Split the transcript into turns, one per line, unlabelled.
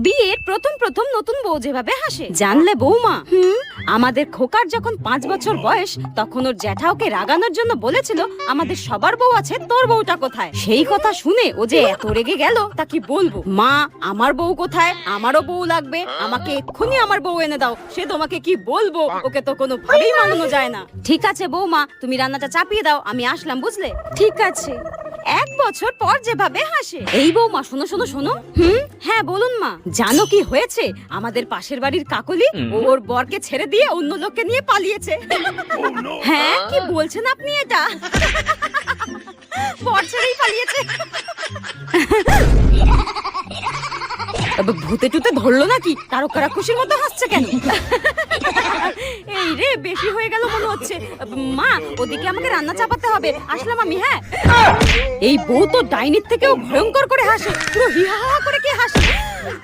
বিয়ের প্রথম প্রথম নতুন বউ যেভাবে হাসে জানলে বৌমা, আমাদের খোকার যখন 5 বছর বয়স তখন ওর জ্যাঠা ওকে রাগানোর জন্য বলেছিল আমাদের সবার বউ আছে, তোর বউটা কোথায়? সেই কথা শুনে ও যে এত রেগে গেল তা কি বলবো। মা, আমার বউ কোথায়? আমারও বউ লাগবে, আমাকে এক্ষুনি আমার বউ এনে দাও। সে তোমাকে কি বলবো, ওকে তো কোনো ভাবেই মানানো যায় না। ঠিক আছে বৌমা, তুমি রান্নাটা চাপিয়ে দাও, আমি আসলাম, বুঝলে? ঠিক আছে। 1 বছর পর যেভাবে হাসে। এই বৌমা, শোনো শোনো শোনো। হ্যাঁ বলুন মা। জানো কি হয়েছে? আমাদের পাশের বাড়ির কাকলি ওর বরকে ছেড়ে দিয়ে অন্য লোককে নিয়ে পালিয়েছে। হ্যাঁ, কি বলছেন আপনি এটা? বর ছেড়েই পালিয়েছে? ভূতে টুতে ধরলো নাকি? তারকারা খুশির মতো হাসছে কেন? এই রে, বেশি হয়ে গেল মনে হচ্ছে। মা, ওদিকে আমাকে রান্না চাপাতে হবে, আসলাম আমি। হ্যাঁ, এই বউ তো ডাইনির থেকেও ভয়ঙ্কর করে হাসে, পুরো হিহা করে কি হাসে।